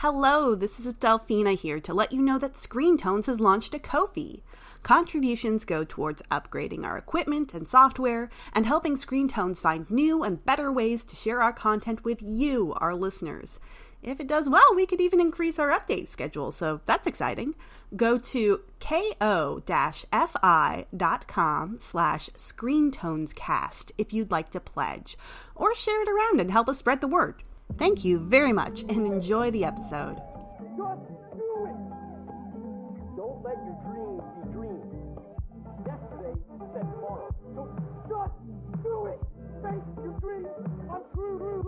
Hello, this is Delphina here to let you know that Screen Tones has launched a Ko-fi. Contributions go towards upgrading our equipment and software and helping Screen Tones find new and better ways to share our content with you, our listeners. If it does well, we could even increase our update schedule, so that's exciting. Go to ko-fi.com/screentonescast if you'd like to pledge, or share it around and help us spread the word. Thank you very much and enjoy the episode. Just do it! Don't let your dreams be dreams. Yesterday said tomorrow. So just do it! Face your dreams! I'm screwed!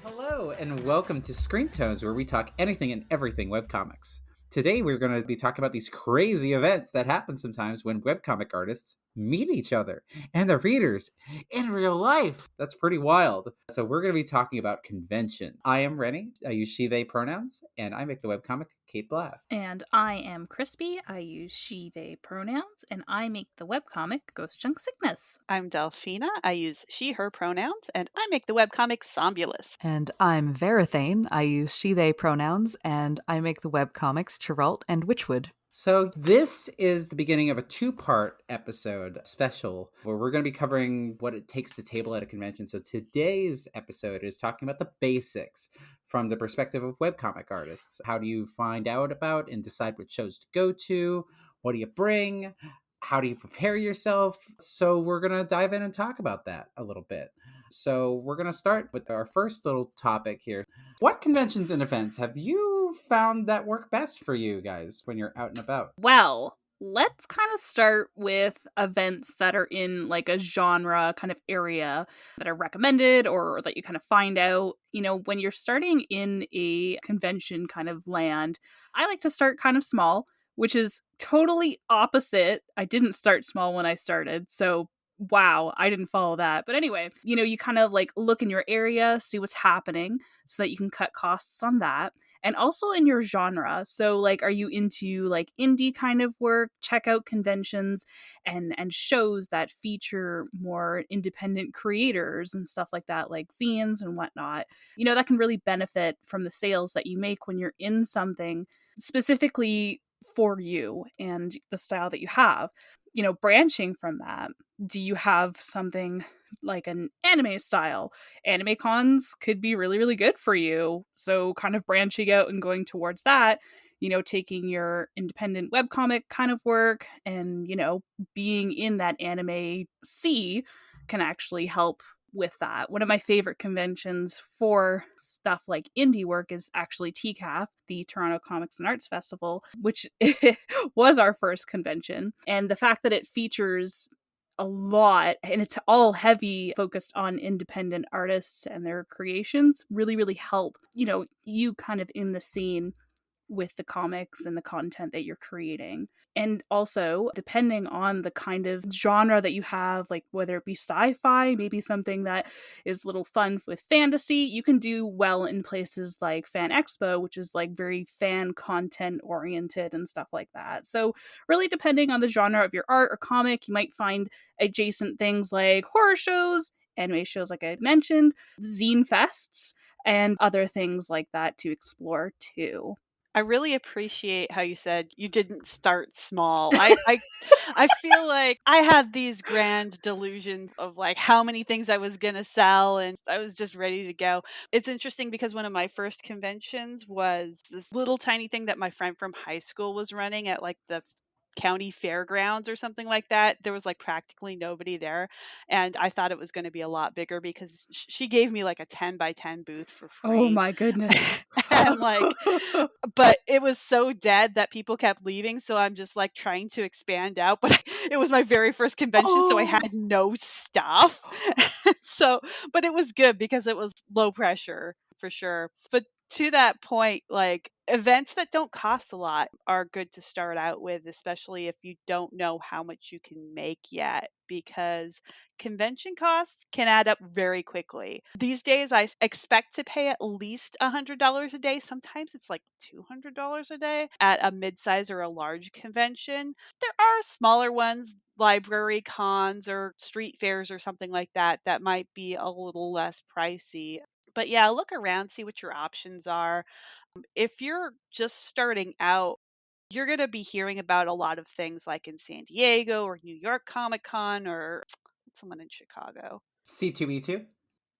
Hello, and welcome to Screen Tones, where we talk anything and everything webcomics. Today, we're going to be talking about these crazy events that happen sometimes when webcomic artists meet each other and their readers in real life. That's pretty wild. So we're going to be talking about convention. I am Rennie. I use she, they pronouns, and I make the webcomic Kate Blast. And I am Crispy. I use she, they pronouns, and I make the webcomic Ghost Junk Sickness. I'm Delphina. I use she, her pronouns, and I make the webcomic Somnolus. And I'm Verathane. I use she, they pronouns, and I make the webcomics Tiralt and Witchwood. So this is the beginning of a two-part episode special where we're going to be covering what it takes to table at a convention. So today's episode is talking about the basics from the perspective of webcomic artists. How do you find out about and decide which shows to go to? What do you bring? How do you prepare yourself? So we're going to dive in and talk about that a little bit. So we're going to start with our first little topic here. What conventions and events have you found that work best for you guys when you're out and about? Well, let's kind of start with events that are in like a genre kind of area that are recommended or that you kind of find out. You know, when you're starting in a convention kind of land, I like to start kind of small, which is totally opposite. I didn't start small when I started, so wow, I didn't follow that. But anyway, you know, you kind of like look in your area, see what's happening so that you can cut costs on that. And also in your genre. So like, are you into like indie kind of work? Check out conventions and shows that feature more independent creators and stuff like that, like zines and whatnot. You know, that can really benefit from the sales that you make when you're in something specifically for you and the style that you have. You know, branching from that, do you have something like an anime style? Anime cons could be really, really good for you. So kind of branching out and going towards that, you know, taking your independent webcomic kind of work and, you know, being in that anime sea can actually help with that. One of my favorite conventions for stuff like indie work is actually TCAF, the Toronto Comics and Arts Festival, which was our first convention. And the fact that it features a lot and it's all heavy focused on independent artists and their creations really, really help, you know, you kind of in the scene with the comics and the content that you're creating. And also, depending on the kind of genre that you have, like whether it be sci-fi, maybe something that is a little fun with fantasy, you can do well in places like Fan Expo, which is like very fan content oriented and stuff like that. So really depending on the genre of your art or comic, you might find adjacent things like horror shows, anime shows like I mentioned, zine fests, and other things like that to explore too. I really appreciate how you said you didn't start small. I feel like I had these grand delusions of like how many things I was going to sell and I was just ready to go. It's interesting because one of my first conventions was this little tiny thing that my friend from high school was running at like the county fairgrounds or something like that. There was like practically nobody there, and I thought it was going to be a lot bigger because she gave me like a 10 by 10 booth for free. Oh my goodness. And like, but it was so dead that people kept leaving, so I'm just like trying to expand out. But it was my very first convention, so I had no stuff. So but it was good because it was low pressure for sure. But to that point, like Events that don't cost a lot are good to start out with, especially if you don't know how much you can make yet, because convention costs can add up very quickly. These days, expect to pay at least $100 a day. Sometimes it's like $200 a day at a mid-size or a large convention. There are smaller ones, library cons or street fairs or something like that, that might be a little less pricey. But yeah, look around, see what your options are. If you're just starting out, you're going to be hearing about a lot of things like in San Diego or New York Comic Con or someone in Chicago. C2E2?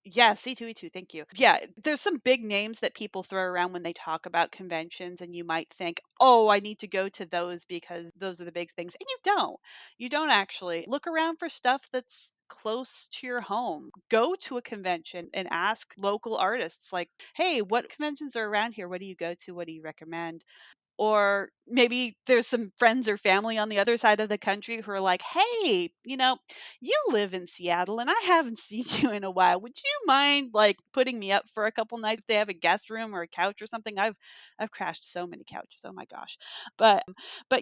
Yeah, C2E2, thank you. Yeah, there's some big names that people throw around when they talk about conventions, and you might think, oh, I need to go to those because those are the big things. And you don't. You don't actually. Look around for stuff that's close to your home. Go to a convention and ask local artists, like, hey, what conventions are around here? What do you go to? What do you recommend? Or maybe there's some friends or family on the other side of the country who are like, hey, you live in Seattle and I haven't seen you in a while. Would you mind like putting me up for a couple nights? They have a guest room or a couch or something. I've crashed so many couches. Oh my gosh. But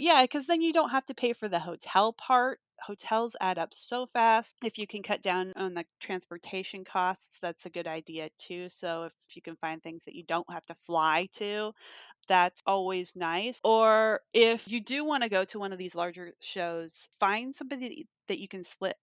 yeah, because then you don't have to pay for the hotel part. Hotels add up so fast. If you can cut down on the transportation costs, that's a good idea too. So if you can find things that you don't have to fly to, that's always nice. Or if you do want to go to one of these larger shows, find somebody that you can split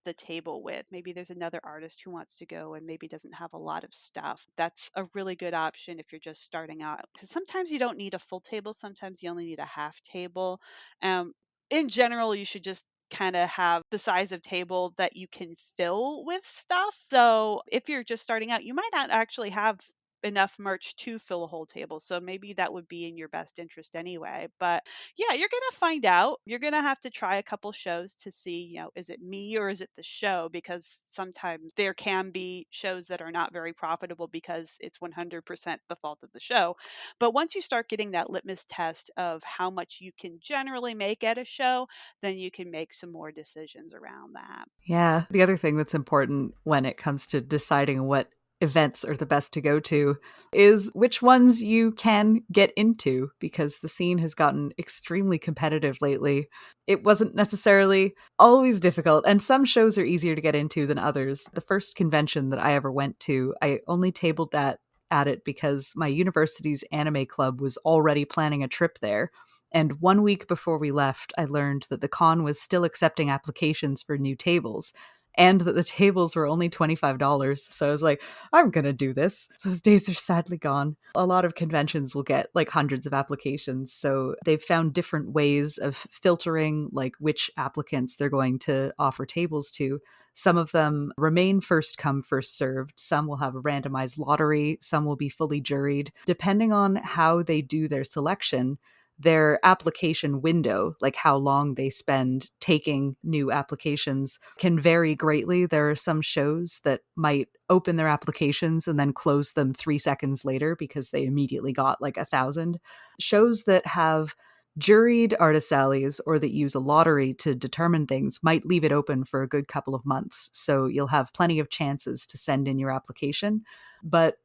the table with. Maybe there's another artist who wants to go and maybe doesn't have a lot of stuff. That's a really good option if you're just starting out. Because sometimes you don't need a full table, sometimes you only need a half table. In general, you should just kind of have the size of table that you can fill with stuff. So if you're just starting out, you might not actually have enough merch to fill a whole table. So maybe that would be in your best interest anyway. But yeah, you're going to find out. You're going to have to try a couple shows to see, is it me or is it the show? Because sometimes there can be shows that are not very profitable because it's 100% the fault of the show. But once you start getting that litmus test of how much you can generally make at a show, then you can make some more decisions around that. Yeah. The other thing that's important when it comes to deciding what events are the best to go to is which ones you can get into, because the scene has gotten extremely competitive lately. It wasn't necessarily always difficult, and some shows are easier to get into than others. The first convention that I ever went to, I only tabled at it because my university's anime club was already planning a trip there. And 1 week before we left, I learned that the con was still accepting applications for new tables and that the tables were only $25. So I was like, I'm going to do this. Those days are sadly gone. A lot of conventions will get like hundreds of applications. So they've found different ways of filtering like which applicants they're going to offer tables to. Some of them remain first come, first served. Some will have a randomized lottery. Some will be fully juried. Depending on how they do their selection, their application window, like how long they spend taking new applications, can vary greatly. There are some shows that might open their applications and then close them 3 seconds later because they immediately got like 1,000. Shows that have juried artist alleys or that use a lottery to determine things might leave it open for a good couple of months. So you'll have plenty of chances to send in your application. But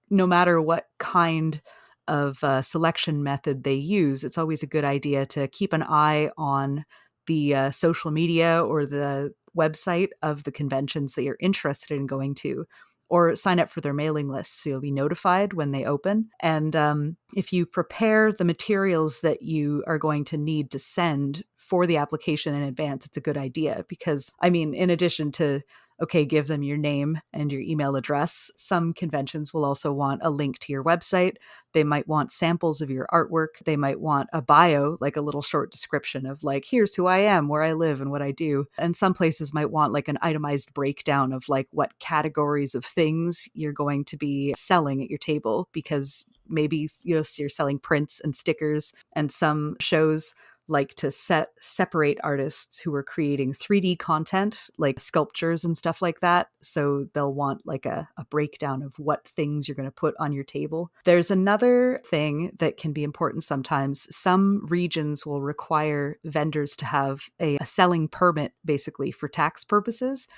no matter what kind of selection method they use, it's always a good idea to keep an eye on the social media or the website of the conventions that you're interested in going to, or sign up for their mailing lists so you'll be notified when they open. And if you prepare the materials that you are going to need to send for the application in advance, it's a good idea because, I mean, in addition to okay, give them your name and your email address. Some conventions will also want a link to your website. They might want samples of your artwork. They might want a bio, like a little short description of like, here's who I am, where I live, and what I do. And some places might want like an itemized breakdown of like what categories of things you're going to be selling at your table, because maybe you're selling prints and stickers, and some shows like to separate artists who are creating 3D content, like sculptures and stuff like that. So they'll want like a breakdown of what things you're going to put on your table. There's another thing that can be important sometimes. Some regions will require vendors to have a selling permit, basically, for tax purposes.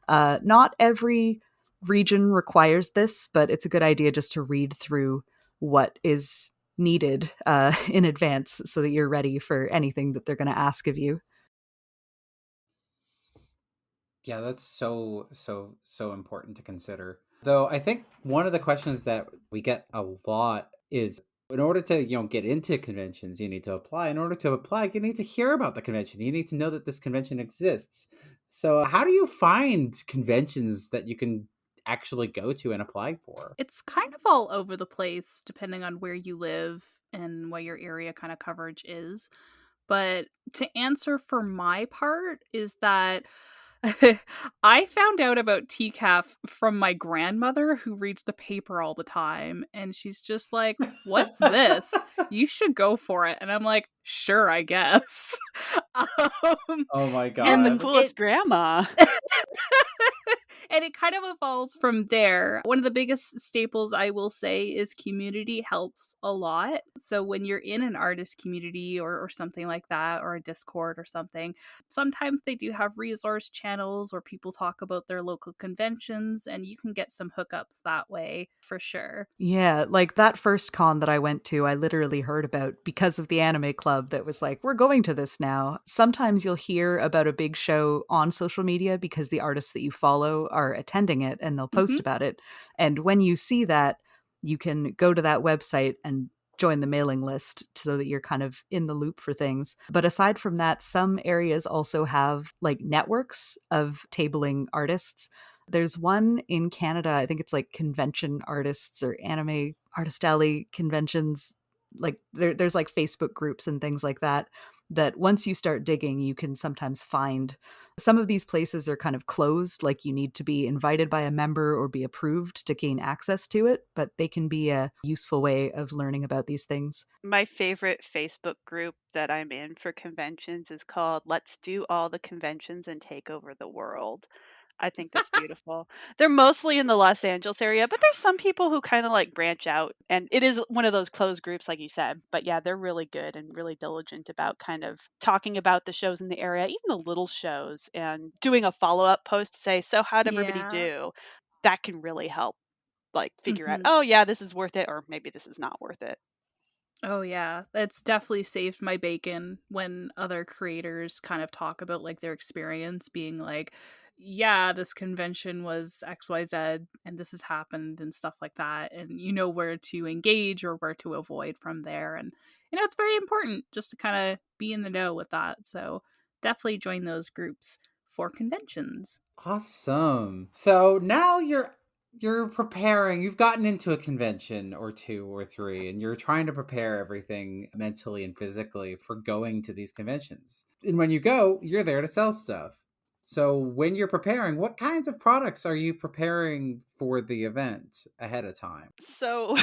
Not every region requires this, but it's a good idea just to read through what is needed in advance so that you're ready for anything that they're going to ask of you. Yeah, that's so important to consider. Though I think one of the questions that we get a lot is, in order to, get into conventions, you need to apply. In order to apply, you need to hear about the convention. You need to know that this convention exists. So how do you find conventions that you can actually go to and apply for? It's kind of all over the place depending on where you live and what your area kind of coverage is. But to answer for my part is that I found out about TCAF from my grandmother who reads the paper all the time. And she's just like, "What's this? You should go for it." And I'm like, "Sure, I guess." um, Oh my You have the and god. coolest it grandma. and it kind of evolves from there. One of the biggest staples I will say is community helps a lot. So when you're in an artist community or something like that, or a Discord or something, sometimes they do have resource channels or people talk about their local conventions, and you can get some hookups that way for sure. Yeah, like that first con that I went to, I literally heard about because of the anime club that was like, we're going to this now. Sometimes you'll hear about a big show on social media because the artists that you follow are attending it and they'll Hmm. post about it. And when you see that, you can go to that website and join the mailing list so that you're kind of in the loop for things. But aside from that, some areas also have like networks of tabling artists. There's one in Canada, I think it's like convention artists or anime artist alley conventions. Like there's like Facebook groups and things like that. That once you start digging, you can sometimes find some of these places are kind of closed, like you need to be invited by a member or be approved to gain access to it, but they can be a useful way of learning about these things. My favorite Facebook group that I'm in for conventions is called Let's Do All the Conventions and Take Over the World. I think that's beautiful. They're mostly in the Los Angeles area, but there's some people who kind of like branch out, and it is one of those closed groups, like you said. But yeah, they're really good and really diligent about kind of talking about the shows in the area, even the little shows, and doing a follow up post to say, "So, how'd everybody Yeah. do?" That can really help, like, figure out, Hmm. oh, yeah, this is worth it, or maybe this is not worth it. Oh yeah, that's definitely saved my bacon when other creators kind of talk about like their experience being like, yeah, this convention was XYZ and this has happened and stuff like that, and you know where to engage or where to avoid from there. And it's very important just to kind of be in the know with that. So definitely join those groups for conventions. Awesome. So now you're preparing. You've gotten into a convention or two or three, and you're trying to prepare everything mentally and physically for going to these conventions. And when you go, you're there to sell stuff. So when you're preparing, what kinds of products are you preparing for the event ahead of time? So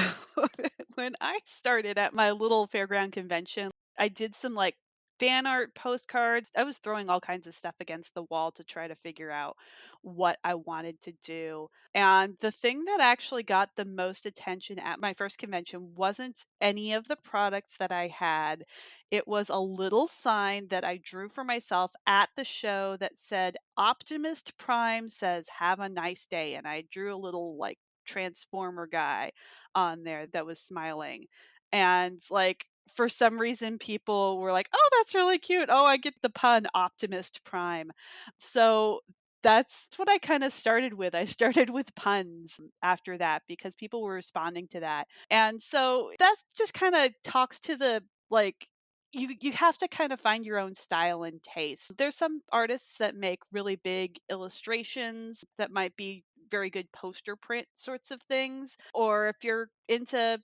when I started at my little fairground convention, I did some like fan art postcards. I was throwing all kinds of stuff against the wall to try to figure out what I wanted to do. And the thing that actually got the most attention at my first convention wasn't any of the products that I had. It was a little sign that I drew for myself at the show that said, Optimist Prime says, have a nice day. And I drew a little like transformer guy on there that was smiling. And like for some reason people were like, "Oh, that's really cute. Oh, I get the pun Optimist Prime." So that's what I kind of started with. I started with puns after that because people were responding to that. And so that just kind of talks to the like you have to kind of find your own style and taste. There's some artists that make really big illustrations that might be very good poster print sorts of things. Or if you're into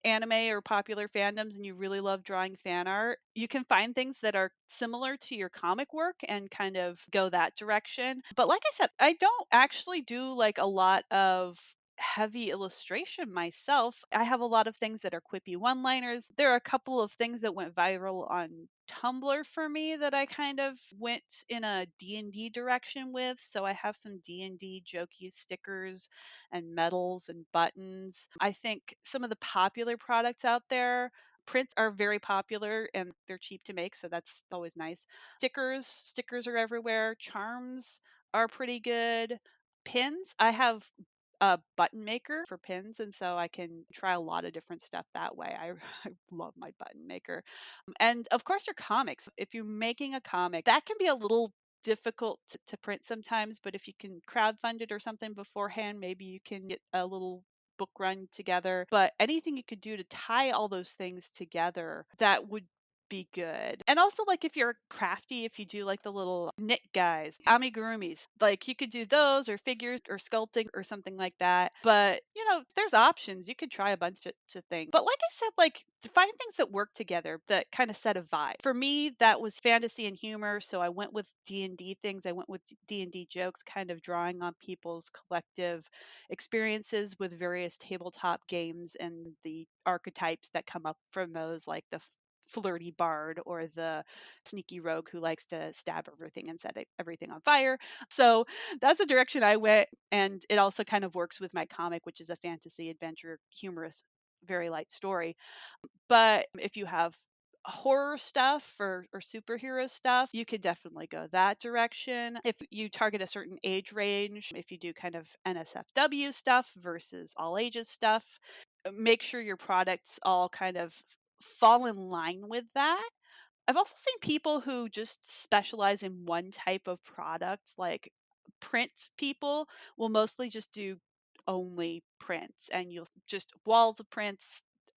anime or popular fandoms and you really love drawing fan art, you can find things that are similar to your comic work and kind of go that direction. But like I said, I don't actually do like a lot of heavy illustration myself. I have a lot of things that are quippy one-liners. There are a couple of things that went viral on Tumblr for me that I kind of went in a D&D direction with. So I have some D&D jokey stickers and medals and buttons. I think some of the popular products out there, prints are very popular and they're cheap to make, so that's always nice. Stickers are everywhere. Charms are pretty good. Pins, I have a button maker for pins, and so I can try a lot of different stuff that way. I love my button maker. And of course, your comics. If you're making a comic, that can be a little difficult to print sometimes, but if you can crowdfund it or something beforehand, maybe you can get a little book run together. But anything you could do to tie all those things together, that would be good. And also, like, if you're crafty, if you do like the little knit guys, amigurumis, like you could do those or figures or sculpting or something like that. But there's options. You could try a bunch of things. But like I said, like, to find things that work together that kind of set a vibe. For me, that was fantasy and humor, so I went with D&D things. I went with D&D jokes, kind of drawing on people's collective experiences with various tabletop games and the archetypes that come up from those, like the flirty bard or the sneaky rogue who likes to stab everything and set everything on fire. So that's the direction I went. And it also kind of works with my comic, which is a fantasy adventure, humorous, very light story. But if you have horror stuff or superhero stuff, you could definitely go that direction. If you target a certain age range, if you do kind of NSFW stuff versus all ages stuff, make sure your products all kind of fall in line with that. I've also seen people who just specialize in one type of product, like print people will mostly just do only prints, and you'll just walls of prints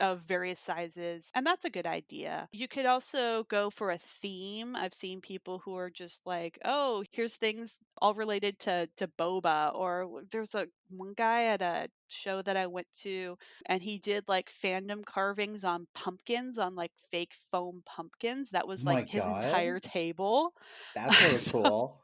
of various sizes, and that's a good idea. You could also go for a theme. I've seen people who are just like, oh, here's things all related to boba, or there's a one guy at a show that I went to, and he did like fandom carvings on pumpkins, on like fake foam pumpkins. That Oh was like my his god, entire table. that's really So cool.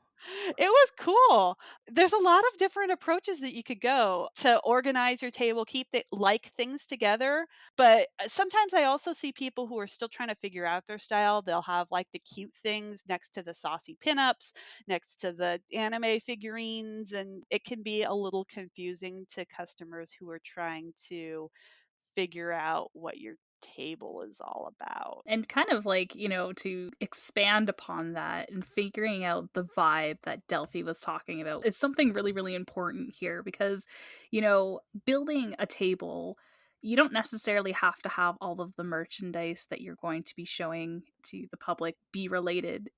it was cool. There's a lot of different approaches that you could go to organize your table, keep the like things together. But sometimes I also see people who are still trying to figure out their style. They'll have like the cute things next to the saucy pinups, next to the anime figurines, and it can be a little confusing to customers who are trying to figure out what your table is all about. And kind of like, to expand upon that and figuring out the vibe that Delphi was talking about is something really, really important here because, building a table, you don't necessarily have to have all of the merchandise that you're going to be showing to the public be related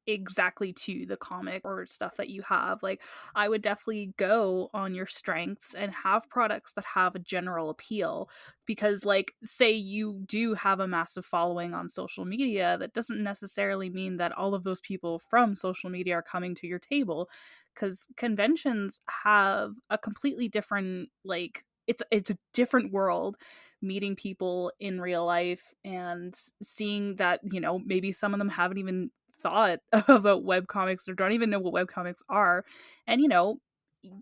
exactly to the comic or stuff that you have. Like, I would definitely go on your strengths and have products that have a general appeal because, like, say you do have a massive following on social media, that doesn't necessarily mean that all of those people from social media are coming to your table, because conventions have a completely different, like, it's a different world, meeting people in real life and seeing that, maybe some of them haven't even thought about webcomics or don't even know what webcomics are, and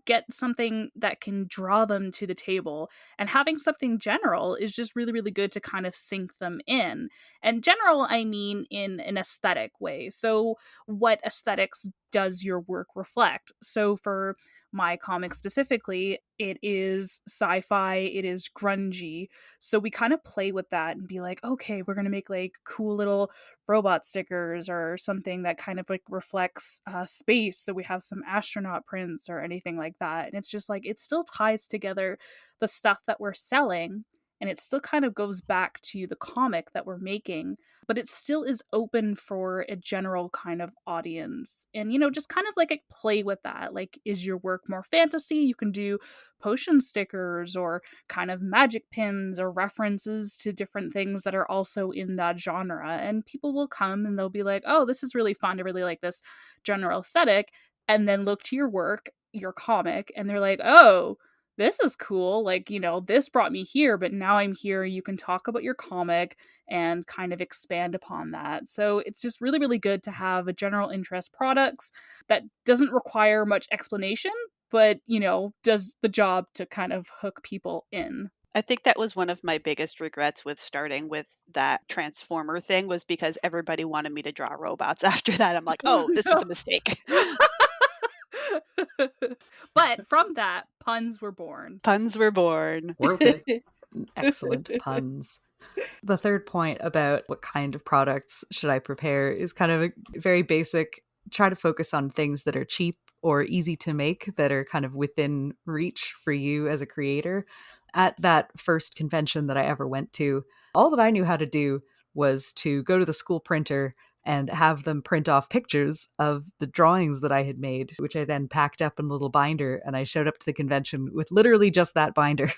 get something that can draw them to the table. And having something general is just really, really good to kind of sink them in. And general, I mean in an aesthetic way. So what aesthetics does your work reflect? So for my comic specifically, it is sci-fi, it is grungy. So we kind of play with that and be like, okay, we're going to make like cool little robot stickers or something that kind of like reflects space. So we have some astronaut prints or anything like that. And it's just like, it still ties together the stuff that we're selling, and it still kind of goes back to the comic that we're making, but it still is open for a general kind of audience. And, just kind of like play with that. Like, is your work more fantasy? You can do potion stickers or kind of magic pins or references to different things that are also in that genre. And people will come and they'll be like, oh, this is really fun. I really like this general aesthetic. And then look to your work, your comic, and they're like, oh, this is cool. Like, this brought me here, but now I'm here. You can talk about your comic and kind of expand upon that. So it's just really, really good to have a general interest products that doesn't require much explanation, but, does the job to kind of hook people in. I think that was one of my biggest regrets with starting with that Transformer thing, was because everybody wanted me to draw robots after that. I'm like, oh, this was a mistake. But from that, puns were born. Puns were born. Worth it. Excellent puns. The third point about what kind of products should I prepare is kind of a very basic. Try to focus on things that are cheap or easy to make that are kind of within reach for you as a creator. At that first convention that I ever went to, all that I knew how to do was to go to the school printer and have them print off pictures of the drawings that I had made, which I then packed up in a little binder. And I showed up to the convention with literally just that binder.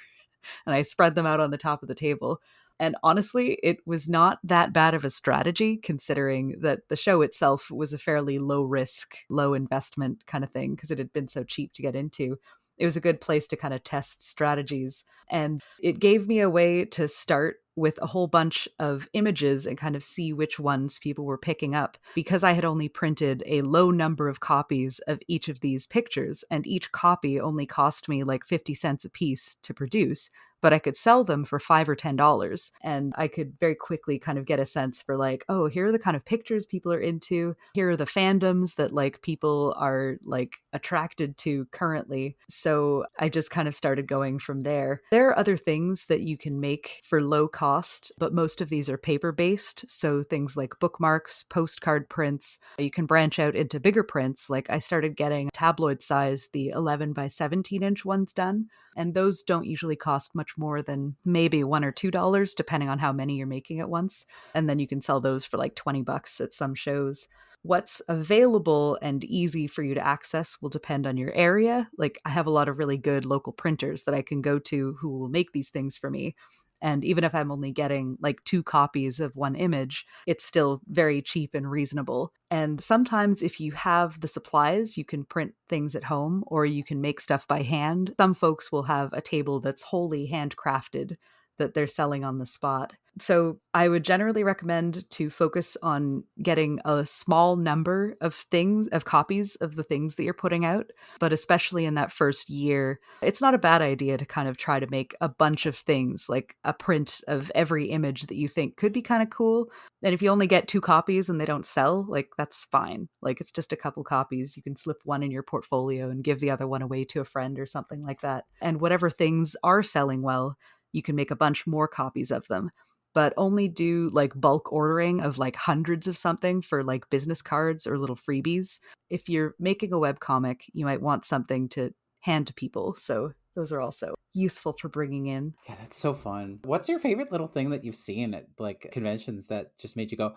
And I spread them out on the top of the table. And honestly, it was not that bad of a strategy, considering that the show itself was a fairly low risk, low investment kind of thing, because it had been so cheap to get into. It was a good place to kind of test strategies. And it gave me a way to start with a whole bunch of images and kind of see which ones people were picking up, because I had only printed a low number of copies of each of these pictures, and each copy only cost me like 50 cents a piece to produce, but I could sell them for $5 or $10. And I could very quickly kind of get a sense for like, oh, here are the kind of pictures people are into. Here are the fandoms that like people are like attracted to currently. So I just kind of started going from there. There are other things that you can make for low cost, but most of these are paper based. So things like bookmarks, postcard prints. You can branch out into bigger prints. Like I started getting tabloid size, the 11 by 17 inch ones done. And those don't usually cost much more than maybe $1 or $2, depending on how many you're making at once. And then you can sell those for like $20 at some shows. What's available and easy for you to access will depend on your area. Like I have a lot of really good local printers that I can go to who will make these things for me. And even if I'm only getting like 2 copies of one image, it's still very cheap and reasonable. And sometimes if you have the supplies, you can print things at home or you can make stuff by hand. Some folks will have a table that's wholly handcrafted that they're selling on the spot. So I would generally recommend to focus on getting a small number of things, of copies of the things that you're putting out. But especially in that first year, it's not a bad idea to kind of try to make a bunch of things, like a print of every image that you think could be kind of cool. And if you only get 2 copies and they don't sell, like that's fine. Like it's just a couple copies. You can slip one in your portfolio and give the other one away to a friend or something like that. And whatever things are selling well, you can make a bunch more copies of them, but only do like bulk ordering of like hundreds of something for like business cards or little freebies. If you're making a webcomic, you might want something to hand to people. So those are also useful for bringing in. Yeah, that's so fun. What's your favorite little thing that you've seen at like conventions that just made you go,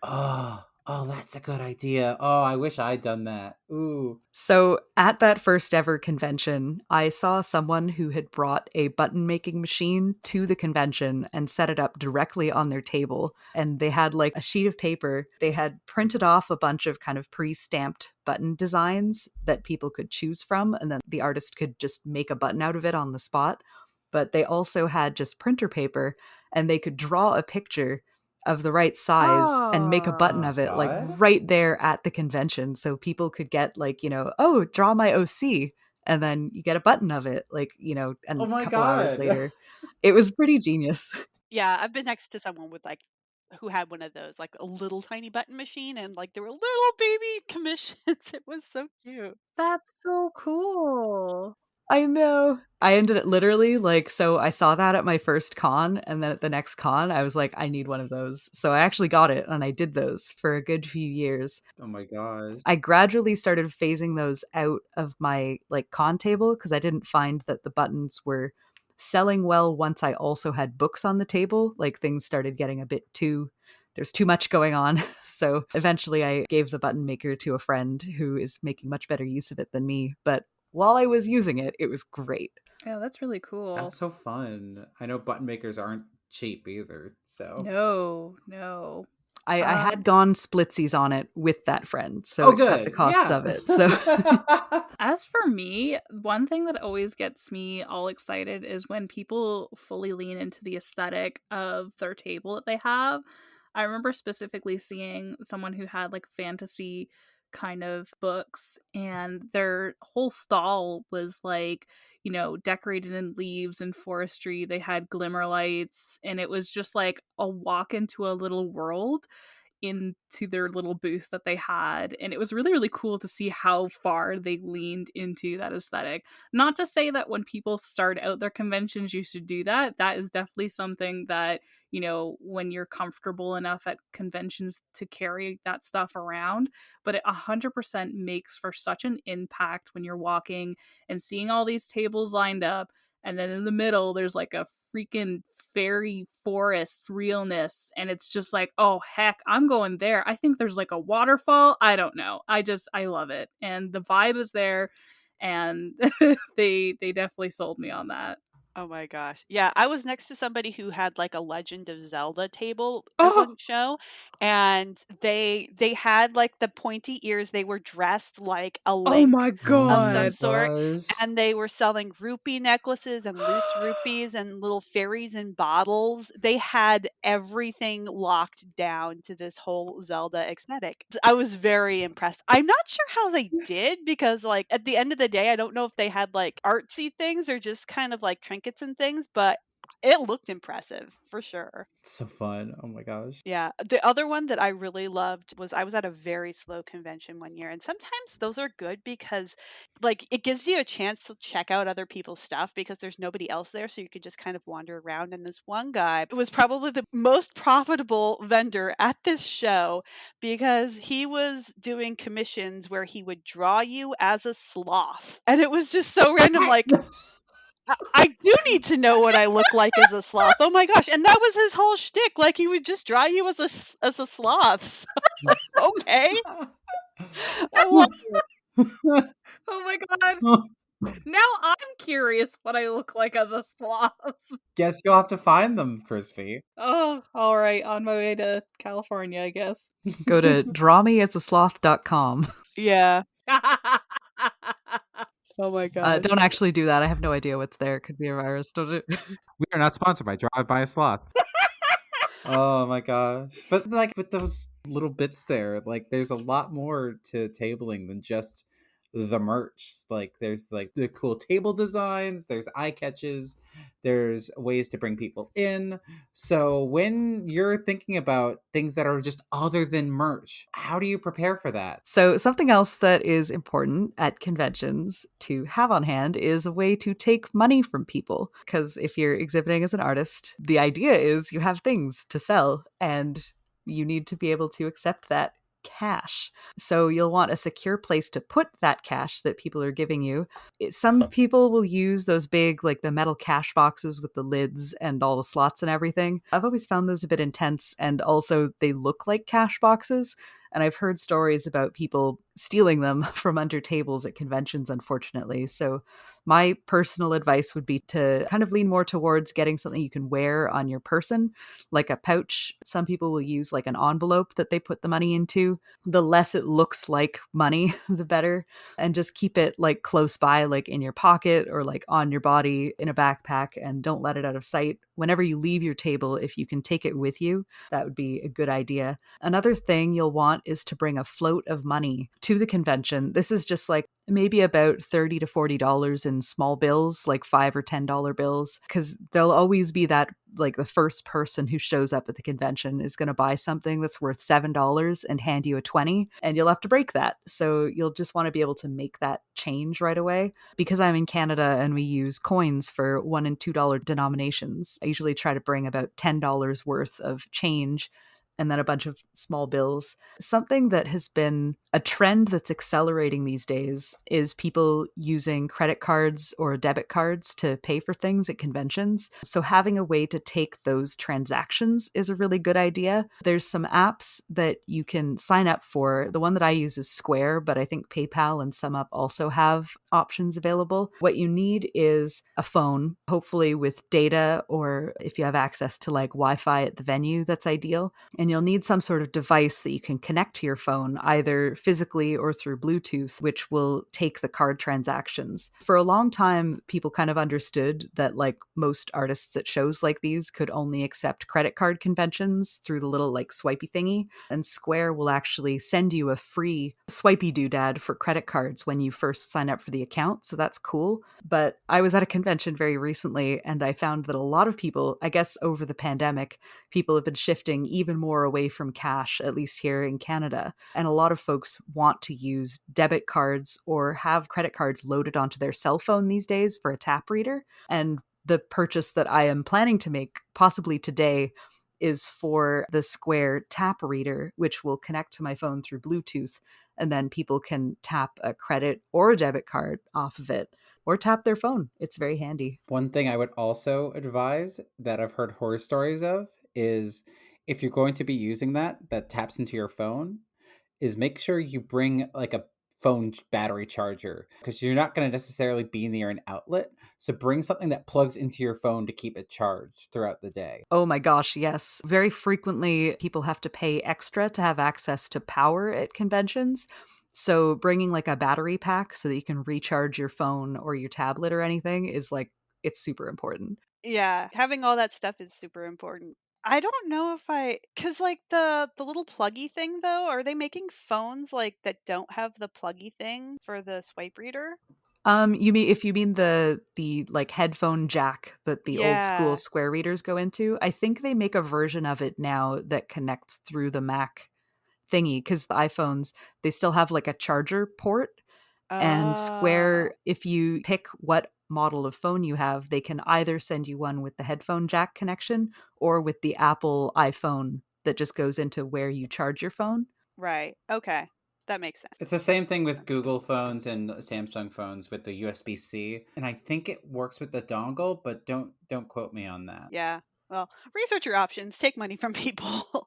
oh, that's a good idea. Oh, I wish I'd done that. Ooh. So at that first ever convention, I saw someone who had brought a button making machine to the convention and set it up directly on their table. And they had like a sheet of paper. They had printed off a bunch of kind of pre-stamped button designs that people could choose from. And then the artist could just make a button out of it on the spot. But they also had just printer paper and they could draw a picture of the right size and make a button Oh, of it like God. right there at the convention, so people could get like, oh, draw my OC, and then you get a button of it, like, and Oh a my couple hours God. later. It was pretty genius. Yeah, I've been next to someone with like who had one of those, like a little tiny button machine, and like there were little baby commissions. It was so cute. That's so cool. I know. I ended it literally like, so I saw that at my first con, and then at the next con I was like, I need one of those, so I actually got it and I did those for a good few years. Oh my gosh. I gradually started phasing those out of my like con table because I didn't find that the buttons were selling well once I also had books on the table. Like things started getting a bit too, there's too much going on. So eventually I gave the button maker to a friend who is making much better use of it than me. But while I was using it, it was great. Yeah, that's really cool. That's so fun. I know button makers aren't cheap either, so. No. I had gone splitsies on it with that friend, so Oh, it cut the good. costs Yeah. of it. So As for me, one thing that always gets me all excited is when people fully lean into the aesthetic of their table that they have. I remember specifically seeing someone who had like fantasy kind of books, and their whole stall was like, decorated in leaves and forestry. They had glimmer lights, and it was just like a walk into a little world. into their little booth that they had. And it was really, really cool to see how far they leaned into that aesthetic. Not to say that when people start out their conventions, you should do that. That is definitely something that, you know, when you're comfortable enough at conventions to carry that stuff around. But it 100% makes for such an impact when you're walking and seeing all these tables lined up. And then in the middle, there's like a freaking fairy forest realness. And it's just like, oh, heck, I'm going there. I think there's like a waterfall. I don't know. I love it. And the vibe is there. And they definitely sold me on that. Oh my gosh. Yeah, I was next to somebody who had like a Legend of Zelda table at Oh, one show, and they had like the pointy ears. They were dressed like a oh Link my of Oh my some God. sort, gosh. and they were selling rupee necklaces and loose rupees and little fairies in bottles. They had everything locked down to this whole Zelda aesthetic. I was very impressed. I'm not sure how they did because like at the end of the day, I don't know if they had like artsy things or just kind of like trinkets and things, but it looked impressive for sure. So fun. Oh my gosh. Yeah. The other one that I really loved was I was at a very slow convention one year. And sometimes those are good because like it gives you a chance to check out other people's stuff because there's nobody else there. So you could just kind of wander around. And this one guy was probably the most profitable vendor at this show because he was doing commissions where he would draw you as a sloth. And it was just so random. Like, I do need to know what I look like as a sloth. Oh my gosh! And that was his whole shtick. Like he would just draw you as a sloth. So, okay, I love it. Oh my God. Now I'm curious what I look like as a sloth. Guess you'll have to find them, Crispy. Oh, all right. On my way to California, I guess. Go to drawmeasasloth.com. Yeah. Oh my gosh. Don't actually do that. I have no idea what's there. Could be a virus. Don't do We are not sponsored by Drive By a Sloth. Oh my gosh. But like with those little bits there, like there's a lot more to tabling than just the merch. Like there's like the cool table designs, there's eye catches, there's ways to bring people in. So when you're thinking about things that are just other than merch, how do you prepare for that? So, something else that is important at conventions to have on hand is a way to take money from people. Because if you're exhibiting as an artist, the idea is you have things to sell and you need to be able to accept that cash. So, you'll want a secure place to put that cash that people are giving you. Some people will use those big, like the metal cash boxes with the lids and all the slots and everything. I've always found those a bit intense, and also they look like cash boxes. And I've heard stories about people stealing them from under tables at conventions, unfortunately. So, my personal advice would be to kind of lean more towards getting something you can wear on your person, like a pouch. Some people will use like an envelope that they put the money into. The less it looks like money, the better. And just keep it like close by, like in your pocket or like on your body in a backpack, and don't let it out of sight. Whenever you leave your table, if you can take it with you, that would be a good idea. Another thing you'll want is to bring a float of money to the convention. This is just like maybe about $30 to $40 in small bills, like $5 or $10 bills, because there'll always be that, like the first person who shows up at the convention is going to buy something that's worth $7 and hand you a 20, and you'll have to break that. So you'll just want to be able to make that change right away. Because I'm in Canada and we use coins for $1 and $2 denominations, I usually try to bring about $10 worth of change and then a bunch of small bills. Something that has been a trend that's accelerating these days is people using credit cards or debit cards to pay for things at conventions. So having a way to take those transactions is a really good idea. There's some apps that you can sign up for. The one that I use is Square, but I think PayPal and SumUp also have options available. What you need is a phone, hopefully with data, or if you have access to like Wi-Fi at the venue, that's ideal. And you'll need some sort of device that you can connect to your phone, either physically or through Bluetooth, which will take the card transactions. For a long time, people kind of understood that like most artists at shows like these could only accept credit card conventions through the little like swipey thingy. And Square will actually send you a free swipey doodad for credit cards when you first sign up for the account. So that's cool. But I was at a convention very recently and I found that a lot of people, I guess over the pandemic, people have been shifting even more more away from cash, at least here in Canada. And a lot of folks want to use debit cards or have credit cards loaded onto their cell phone these days for a tap reader. And the purchase that I am planning to make, possibly today, is for the Square tap reader, which will connect to my phone through Bluetooth. And then people can tap a credit or a debit card off of it or tap their phone. It's very handy. One thing I would also advise that I've heard horror stories of is if you're going to be using that taps into your phone, is make sure you bring like a phone battery charger because you're not going to necessarily be near an outlet. So bring something that plugs into your phone to keep it charged throughout the day. Oh my gosh, yes. Very frequently, people have to pay extra to have access to power at conventions. So bringing like a battery pack so that you can recharge your phone or your tablet or anything is like, it's super important. Yeah, having all that stuff is super important. I don't know if I, cause like the little pluggy thing though, are they making phones like that don't have the pluggy thing for the swipe reader? You mean if you mean the like headphone jack that the old school Yeah. Square readers go into? I think they make a version of it now that connects through the Mac thingy because iPhones, they still have like a charger port. And Oh, Square, if you pick what model of phone you have, they can either send you one with the headphone jack connection or with the Apple iPhone that just goes into where you charge your phone. right. Okay. That makes sense. It's the same thing Makes with sense. Google phones and Samsung phones with the USB-C, and I think it works with the dongle, but don't quote me on that. Yeah. Well, research your options, take money from people.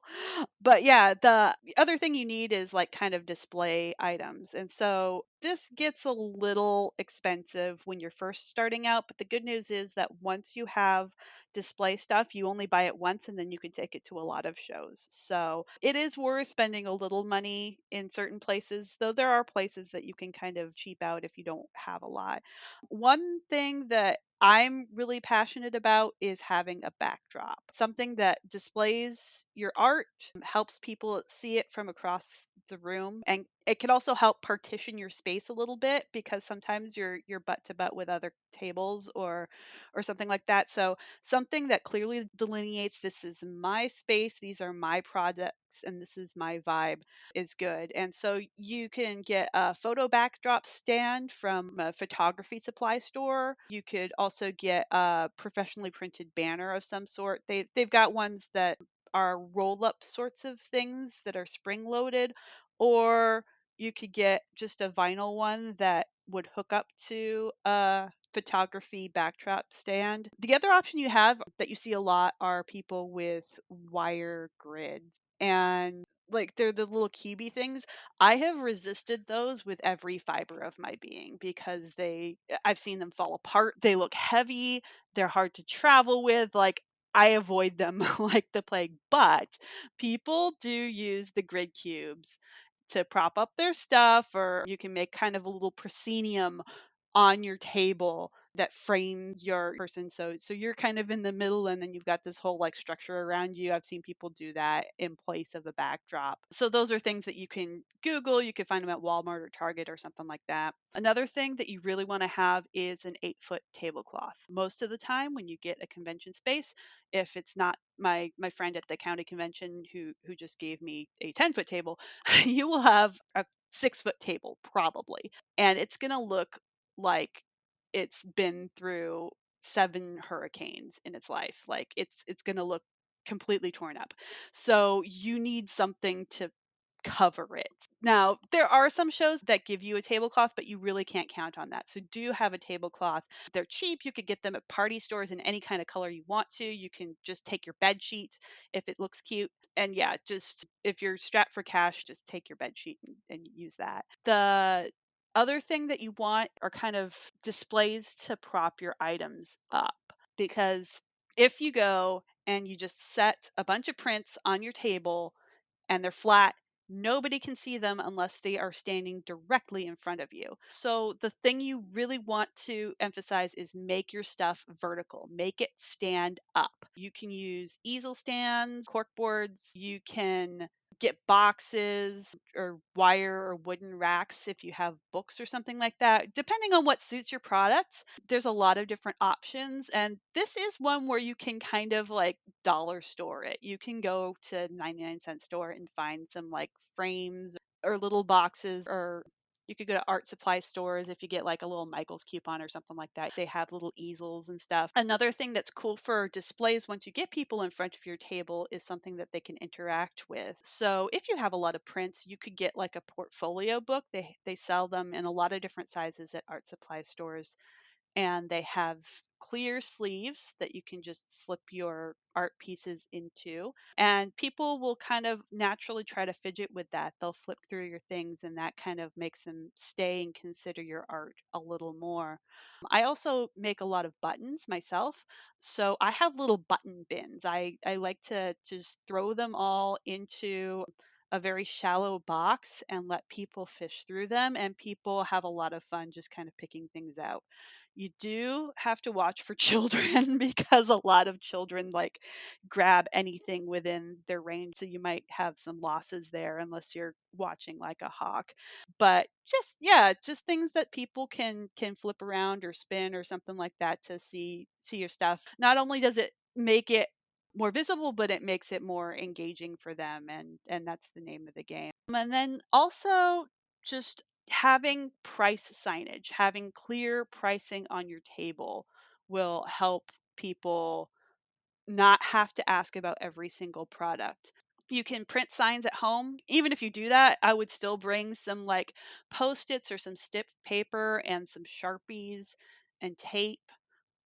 But yeah, the other thing you need is like kind of display items. And so this gets a little expensive when you're first starting out. But the good news is that once you have display stuff, you only buy it once and then you can take it to a lot of shows. So it is worth spending a little money in certain places, though there are places that you can kind of cheap out if you don't have a lot. One thing that I'm really passionate about is having a backdrop, something that displays your art, helps people see it from across the room, and it can also help partition your space a little bit because sometimes you're butt to butt with other tables or something like that. So something that clearly delineates this is my space, these are my projects, and this is my vibe is good. And so you can get a photo backdrop stand from a photography supply store. You could also get a professionally printed banner of some sort. They've got ones that are roll up sorts of things that are spring loaded, or you could get just a vinyl one that would hook up to a photography backdrop stand. The other option you have that you see a lot are people with wire grids. And like they're the little cubey things. I have resisted those with every fiber of my being because I've seen them fall apart. They look heavy, they're hard to travel with. Like I avoid them like the plague. But people do use the grid cubes to prop up their stuff, or you can make kind of a little proscenium on your table that frames your person, so you're kind of in the middle and then you've got this whole like structure around you. I've seen people do that in place of a backdrop. So those are things that you can Google. You can find them at Walmart or Target or something like that. Another thing that you really want to have is an 8-foot tablecloth. Most of the time when you get a convention space, if it's not my friend at the county convention who just gave me a 10-foot table, you will have a 6-foot table probably, and it's going to look like it's been through 7 hurricanes in its life. Like it's going to look completely torn up. So you need something to cover it. Now, there are some shows that give you a tablecloth, but you really can't count on that. So do have a tablecloth. They're cheap. You could get them at party stores in any kind of color you want to. You can just take your bed sheet if it looks cute. And yeah, just if you're strapped for cash, just take your bed sheet and use that. The other thing that you want are kind of displays to prop your items up, because if you go and you just set a bunch of prints on your table and they're flat, nobody can see them unless they are standing directly in front of you. So, the thing you really want to emphasize is make your stuff vertical, make it stand up. You can use easel stands, cork boards, you can get boxes or wire or wooden racks if you have books or something like that. Depending on what suits your products, there's a lot of different options. And this is one where you can kind of like dollar store it. You can go to 99-cent store and find some like frames or little boxes, or you could go to art supply stores if you get like a little Michael's coupon or something like that. They have little easels and stuff. Another thing that's cool for displays once you get people in front of your table is something that they can interact with. So if you have a lot of prints, you could get like a portfolio book. They sell them in a lot of different sizes at art supply stores, and they have clear sleeves that you can just slip your art pieces into. And people will kind of naturally try to fidget with that. They'll flip through your things, and that kind of makes them stay and consider your art a little more. I also make a lot of buttons myself. So I have little button bins. I like to just throw them all into a very shallow box and let people fish through them. And people have a lot of fun just kind of picking things out. You do have to watch for children because a lot of children like grab anything within their range. So you might have some losses there unless you're watching like a hawk. But just yeah, just things that people can flip around or spin or something like that to see your stuff. Not only does it make it more visible, but it makes it more engaging for them, and that's the name of the game. And then also just having price signage, having clear pricing on your table will help people not have to ask about every single product. You can print signs at home. Even if you do that, I would still bring some like post-its or some stiff paper and some Sharpies and tape.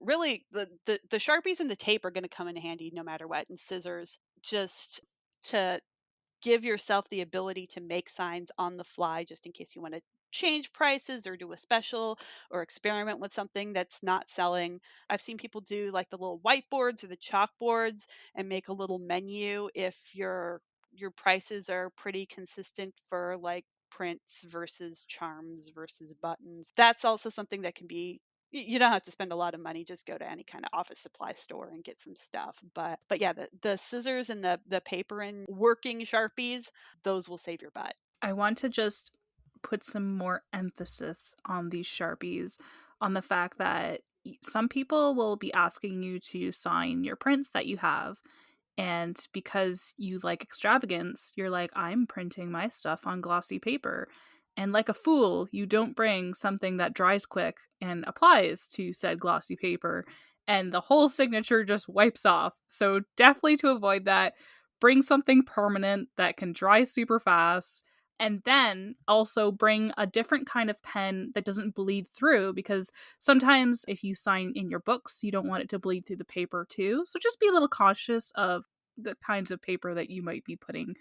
Really, the Sharpies and the tape are going to come in handy no matter what, and scissors, just to give yourself the ability to make signs on the fly just in case you want to change prices or do a special or experiment with something that's not selling. I've seen people do like the little whiteboards or the chalkboards and make a little menu if your prices are pretty consistent for like prints versus charms versus buttons. That's also something that can be, you don't have to spend a lot of money. Just go to any kind of office supply store and get some stuff. But yeah, the scissors and the paper and working Sharpies, those will save your butt. I want to just put some more emphasis on these Sharpies, on the fact that some people will be asking you to sign your prints that you have. And because you like extravagance, you're like, I'm printing my stuff on glossy paper. And like a fool, you don't bring something that dries quick and applies to said glossy paper, and the whole signature just wipes off. So, definitely to avoid that, bring something permanent that can dry super fast. And then also bring a different kind of pen that doesn't bleed through, because sometimes if you sign in your books, you don't want it to bleed through the paper too. So just be a little cautious of the kinds of paper that you might be putting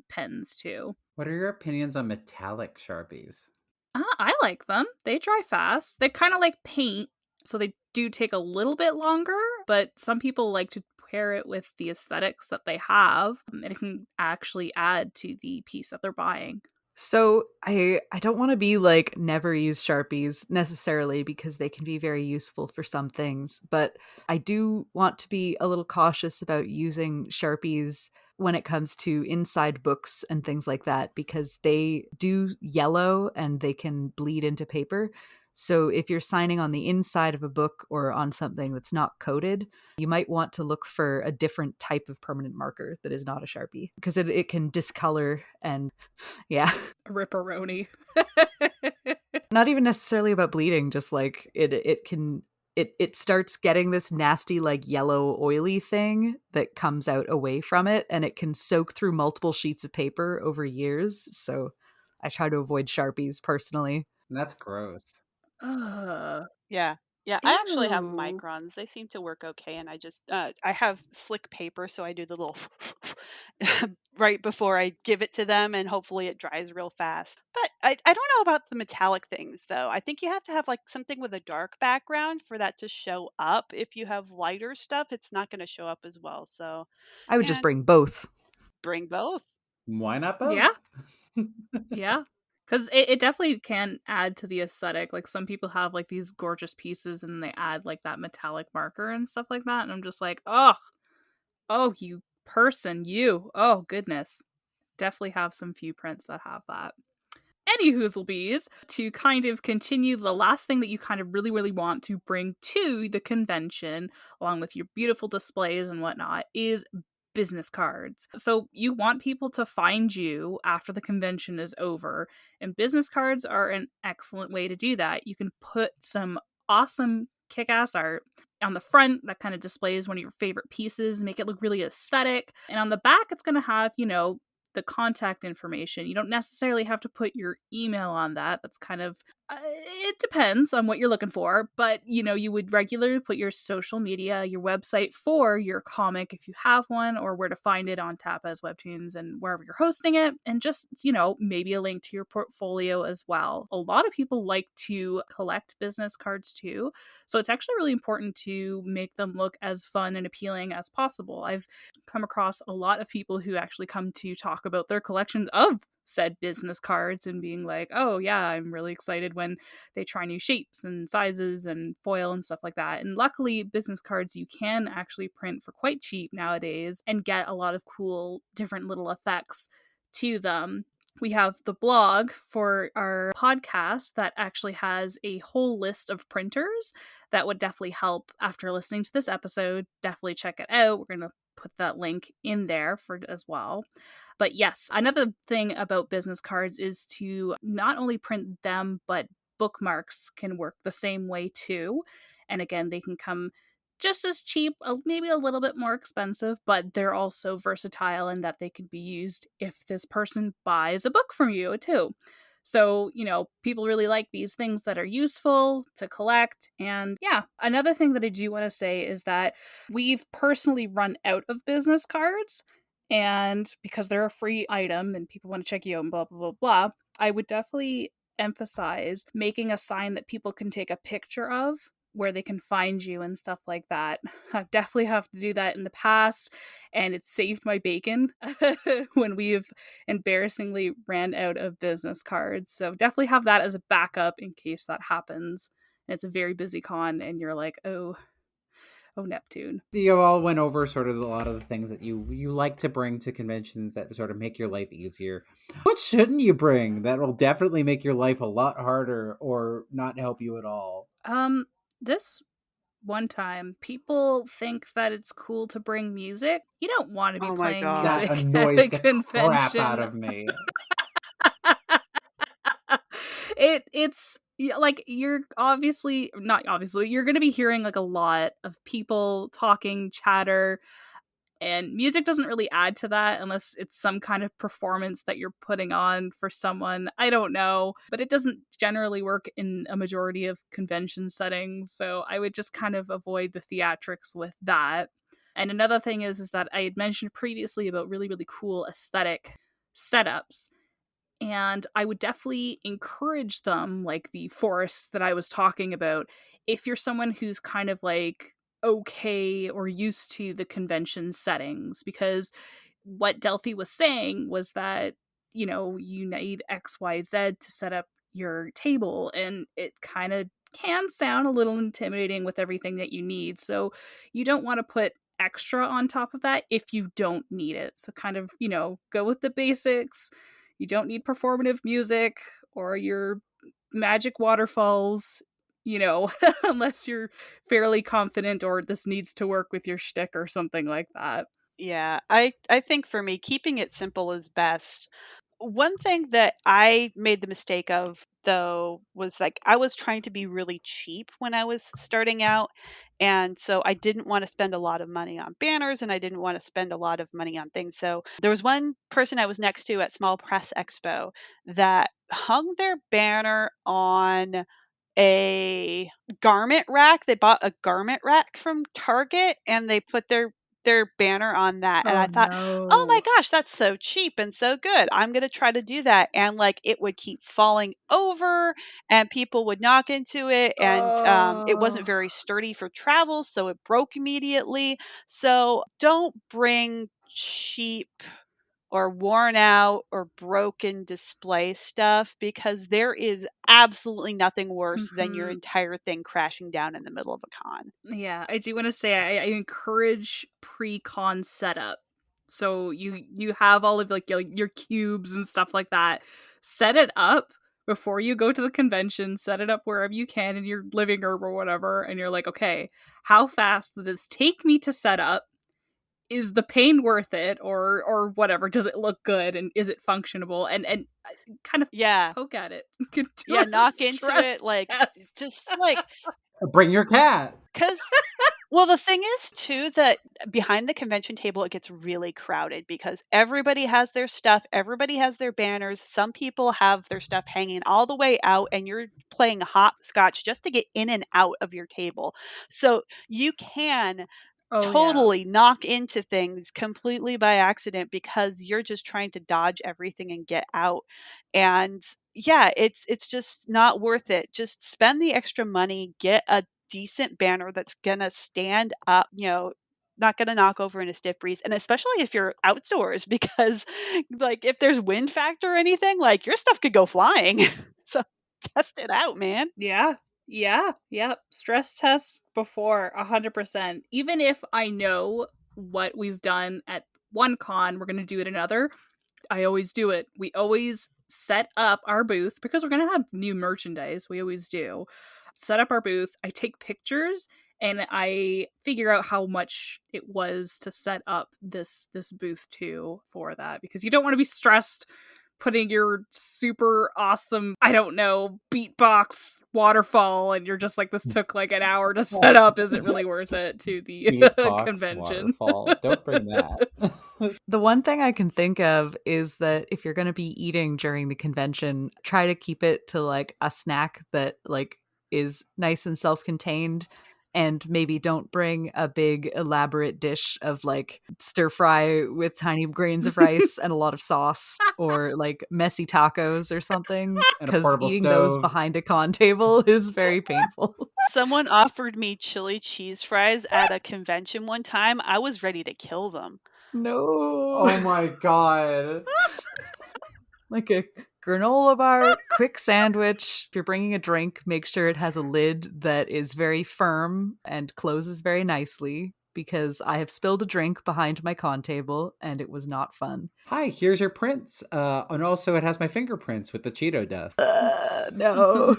pens to. What are your opinions on metallic Sharpies? I like them. They dry fast. They're kind of like paint, so they do take a little bit longer, but some people like to pair it with the aesthetics that they have, and it can actually add to the piece that they're buying. So I don't want to be like never use Sharpies necessarily, because they can be very useful for some things, but I do want to be a little cautious about using Sharpies when it comes to inside books and things like that, because they do yellow and they can bleed into paper. So if you're signing on the inside of a book or on something that's not coated, you might want to look for a different type of permanent marker that is not a Sharpie, because it can discolor and yeah. Ripperoni. Not even necessarily about bleeding, just like it starts getting this nasty like yellow oily thing that comes out away from it, and it can soak through multiple sheets of paper over years. So I try to avoid Sharpies personally. That's gross. Ugh. Yeah. Yeah, I actually have Ew. microns. They seem to work okay, and I just I have slick paper, so I do the little right before I give it to them, and hopefully it dries real fast. But I don't know about the metallic things though. I think you have to have like something with a dark background for that to show up. If you have lighter stuff, it's not going to show up as well. So, I would just yeah, bring both. bring both. Why not both? Yeah, yeah. Because it definitely can add to the aesthetic. Like some people have like these gorgeous pieces and they add like that metallic marker and stuff like that. And I'm just like, oh, you person, you. Oh, goodness. definitely have some few prints that have that. Any bees, to kind of continue, the last thing that you kind of really, really want to bring to the convention, along with your beautiful displays and whatnot, is business cards. So you want people to find you after the convention is over, and business cards are an excellent way to do that. You can put some awesome kick-ass art on the front that kind of displays one of your favorite pieces, make it look really aesthetic, and on the back it's going to have, the contact information. You don't necessarily have to put your email on that. That's kind of, it depends on what you're looking for, but you would regularly put your social media, your website for your comic if you have one, or where to find it on Tapas, Webtoons, and wherever you're hosting it, and just, maybe a link to your portfolio as well. A lot of people like to collect business cards too, so it's actually really important to make them look as fun and appealing as possible. I've come across a lot of people who actually come to talk about their collections of said business cards and being like, oh yeah, I'm really excited when they try new shapes and sizes and foil and stuff like that. And luckily, business cards you can actually print for quite cheap nowadays and get a lot of cool different little effects to them. We have the blog for our podcast that actually has a whole list of printers that would definitely help after listening to this episode. Definitely check it out. We're going to put that link in there for as well. But yes, another thing about business cards is to not only print them, but bookmarks can work the same way too. And again, they can come just as cheap, maybe a little bit more expensive, but they're also versatile in that they can be used if this person buys a book from you too. So, people really like these things that are useful to collect. And yeah, another thing that I do want to say is that we've personally run out of business cards. And because they're a free item and people want to check you out and blah, blah, blah, blah, I would definitely emphasize making a sign that people can take a picture of where they can find you and stuff like that. I've definitely have to do that in the past, and it's saved my bacon when we've embarrassingly ran out of business cards. So definitely have that as a backup in case that happens. And it's a very busy con and you're like, oh Neptune. You all went over sort of a lot of the things that you like to bring to conventions that sort of make your life easier. What shouldn't you bring that will definitely make your life a lot harder or not help you at all? This one time, people think that it's cool to bring music. You don't want to be Oh my playing God. That music annoys at a the crap convention. out of me. It's like, you're obviously not obviously you're going to be hearing like a lot of people talking, chatter, and music doesn't really add to that unless it's some kind of performance that you're putting on for someone. I don't know, but it doesn't generally work in a majority of convention settings, so I would just kind of avoid the theatrics with that. And another thing is that I had mentioned previously about really, really cool aesthetic setups, and I would definitely encourage them, like the forest that I was talking about, if you're someone who's kind of like okay or used to the convention settings, because what Delphi was saying was that, you need XYZ to set up your table, and it kind of can sound a little intimidating with everything that you need. So you don't want to put extra on top of that if you don't need it. So kind of, go with the basics. You don't need performative music or your magic waterfalls, unless you're fairly confident or this needs to work with your shtick or something like that. Yeah, I think for me, keeping it simple is best. One thing that I made the mistake of, though, was like I was trying to be really cheap when I was starting out. And so I didn't want to spend a lot of money on banners and I didn't want to spend a lot of money on things. So there was one person I was next to at Small Press Expo that hung their banner on a garment rack. They bought a garment rack from Target and they put their banner on that. And Oh I thought, "Oh my no. gosh, that's so cheap and so good. I'm going to try to do that." And like it would keep falling over and people would knock into it and it wasn't Oh. very sturdy for travel, so it broke immediately. So don't bring cheap or worn out or broken display stuff because there is absolutely nothing worse than your Mhm. entire thing crashing down in the middle of a con. Yeah, I do want to say I encourage pre-con setup. So you have all of like your cubes and stuff like that. Set it up before you go to the convention. Set it up wherever you can in your living room or whatever, and you're like, okay, how fast did this take me to set up? Is the pain worth it, or whatever? Does it look good, and is it functionable? And kind of Yeah. poke at it. Do Yeah, a knock into stress it, like, test. just, like, Bring your cat. because well, the thing is too that behind the convention table, it gets really crowded because everybody has their stuff, everybody has their banners. Some people have their stuff hanging all the way out, and you're playing hopscotch just to get in and out of your table. So you can Oh yeah. totally knock into things completely by accident because you're just trying to dodge everything and get out. And yeah, it's just not worth it. Just spend the extra money, get a decent banner that's gonna stand up, not gonna knock over in a stiff breeze. And especially if you're outdoors, because like if there's wind factor or anything, like your stuff could go flying. So test it out, man. Yeah. Yeah. Yep. Stress tests before 100%. Even if I know what we've done at one con, we're going to do it another. I always do it. We always set up our booth because we're going to have new merchandise. We always do. Set up our booth. I take pictures and I figure out how much it was to set up this booth too for that, because you don't want to be stressed putting your super awesome, I don't know, beatbox waterfall and you're just like, this took like an hour to set up. Is it really worth it to the Beatbox convention? waterfall. Don't bring that. The one thing I can think of is that if you're going to be eating during the convention, try to keep it to like a snack that like is nice and self-contained, and maybe don't bring a big elaborate dish of like stir fry with tiny grains of rice and a lot of sauce, or like messy tacos or something, And a because portable eating those stove. behind a con table is very painful. Someone offered me chili cheese fries at a convention one time. I was ready to kill them. No. Oh my god. Like a granola bar, quick sandwich. If you're bringing a drink, make sure it has a lid that is very firm and closes very nicely, because I have spilled a drink behind my con table and it was not fun. Hi, here's your prints. And also it has my fingerprints with the Cheeto dust. No.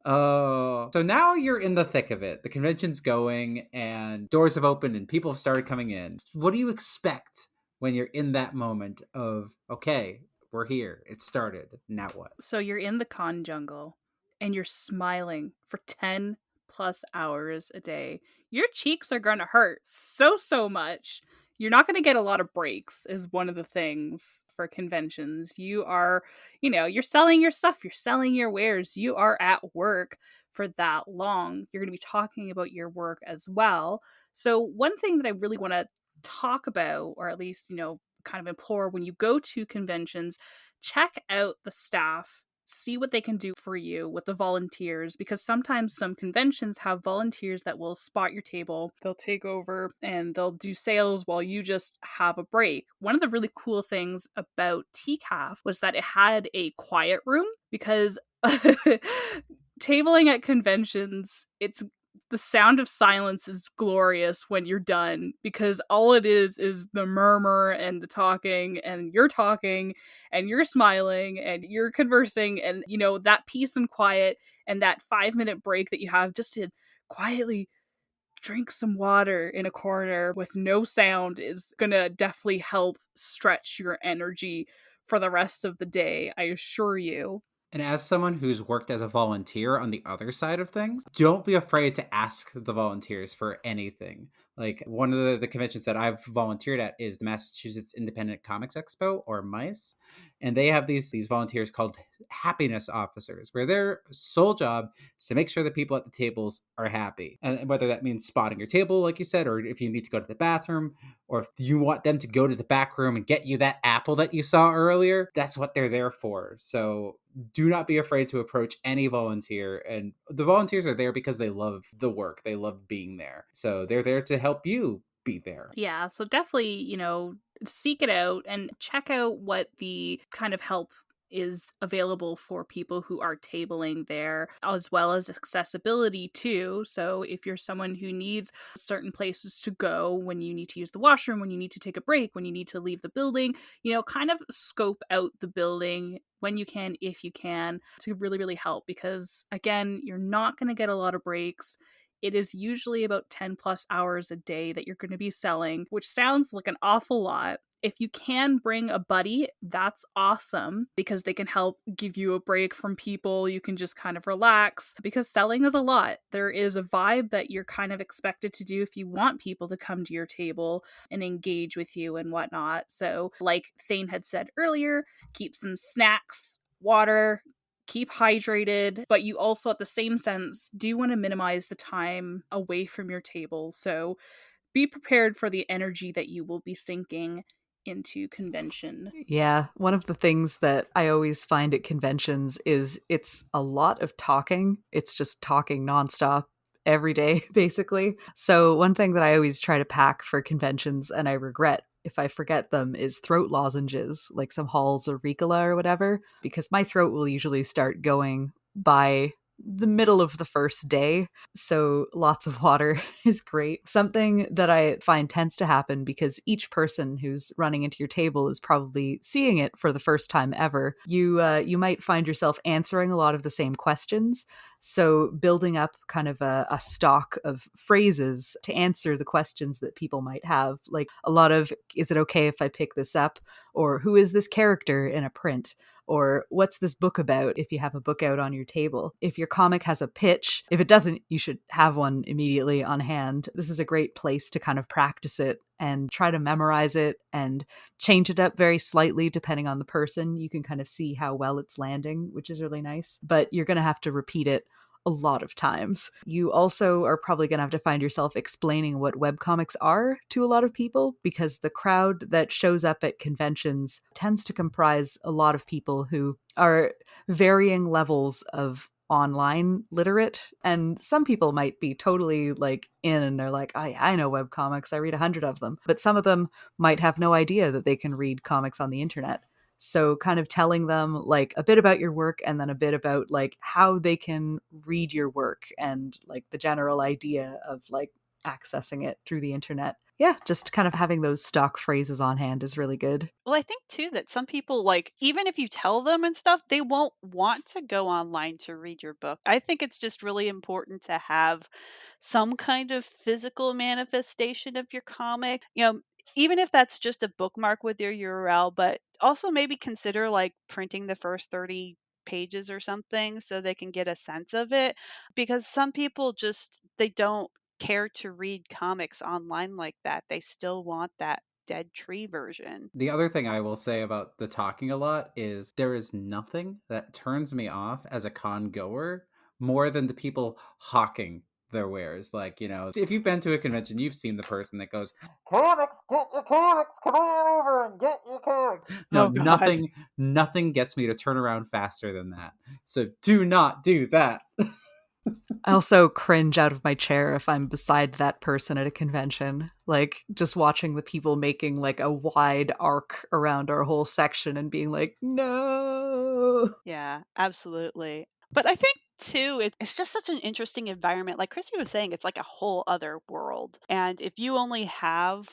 Oh, so now you're in the thick of it. The convention's going and doors have opened and people have started coming in. What do you expect when you're in that moment of, okay, we're here, it started, now what? So you're in the con jungle and you're smiling for 10 plus hours a day. Your cheeks are going to hurt so much. You're not going to get a lot of breaks, is one of the things for conventions. You are, you're selling your stuff, you're selling your wares, you are at work for that long. You're going to be talking about your work as well. So, one thing that I really want to talk about, or at least, kind of implore when you go to conventions, check out the staff, see what they can do for you with the volunteers, because sometimes some conventions have volunteers that will spot your table, they'll take over and they'll do sales while you just have a break. One of the really cool things about TCAF was that it had a quiet room, because tabling at conventions, the sound of silence is glorious when you're done, because all it is the murmur and the talking, and you're smiling and you're conversing, and that peace and quiet and that 5-minute break that you have just to quietly drink some water in a corner with no sound is gonna definitely help stretch your energy for the rest of the day, I assure you. And as someone who's worked as a volunteer on the other side of things, don't be afraid to ask the volunteers for anything. Like one of the conventions that I've volunteered at is the Massachusetts Independent Comics Expo, or MICE. And they have these volunteers called happiness officers, where their sole job is to make sure the people at the tables are happy. And whether that means spotting your table, like you said, or if you need to go to the bathroom, or if you want them to go to the back room and get you that apple that you saw earlier, that's what they're there for. So do not be afraid to approach any volunteer. And the volunteers are there because they love the work. They love being there. So they're there to help you be there. Yeah, so definitely, seek it out and check out what the kind of help is available for people who are tabling there, as well as accessibility too. So if you're someone who needs certain places to go when you need to use the washroom, when you need to take a break, when you need to leave the building, kind of scope out the building when you can, if you can, to really, really help. Because again, you're not going to get a lot of breaks. It is usually about 10 plus hours a day that you're going to be selling, which sounds like an awful lot. If you can bring a buddy, that's awesome because they can help give you a break from people. You can just kind of relax because selling is a lot. There is a vibe that you're kind of expected to do if you want people to come to your table and engage with you and whatnot. So, like Thane had said earlier, keep some snacks, water, keep hydrated, but you also, at the same sense, do want to minimize the time away from your table. So be prepared for the energy that you will be sinking into convention. Yeah, one of the things that I always find at conventions is it's a lot of talking. It's just talking nonstop every day, basically. So, one thing that I always try to pack for conventions, and I regret if I forget them, is throat lozenges, like some Halls or Ricola or whatever, because my throat will usually start going by the middle of the first day. So lots of water is great. Something that I find tends to happen because each person who's running into your table is probably seeing it for the first time ever. You might find yourself answering a lot of the same questions. So building up kind of a stock of phrases to answer the questions that people might have, like a lot of, is it okay if I pick this up? Or who is this character in a print? Or what's this book about if you have a book out on your table? If your comic has a pitch, if it doesn't, you should have one immediately on hand. This is a great place to kind of practice it and try to memorize it and change it up very slightly depending on the person. You can kind of see how well it's landing, which is really nice. But you're going to have to repeat it a lot of times. You also are probably going to have to find yourself explaining what webcomics are to a lot of people because the crowd that shows up at conventions tends to comprise a lot of people who are varying levels of online literate, and some people might be totally like in and they're like, I know webcomics, I read 100 of them, but some of them might have no idea that they can read comics on the internet. So kind of telling them like a bit about your work and then a bit about like how they can read your work and like the general idea of like accessing it through the internet. Yeah, just kind of having those stock phrases on hand is really good. Well, I think too that some people, like, even if you tell them and stuff, they won't want to go online to read your book. I think it's just really important to have some kind of physical manifestation of your comic. Even if that's just a bookmark with your URL, but also maybe consider like printing the first 30 pages or something so they can get a sense of it, because some people just they don't care to read comics online like that. They still want that dead tree version. The other thing I will say about the talking a lot is there is nothing that turns me off as a con goer more than the people hawking their wares. Like, if you've been to a convention, you've seen the person that goes, "Comics, get your comics, come on over and get your comics." No, Oh God. nothing gets me to turn around faster than that. So do not do that. I also cringe out of my chair if I'm beside that person at a convention. Like, just watching the people making like a wide arc around our whole section and being like, no. Yeah, absolutely. But I think too, it's just such an interesting environment. Like Crispy was saying, it's like a whole other world. And if you only have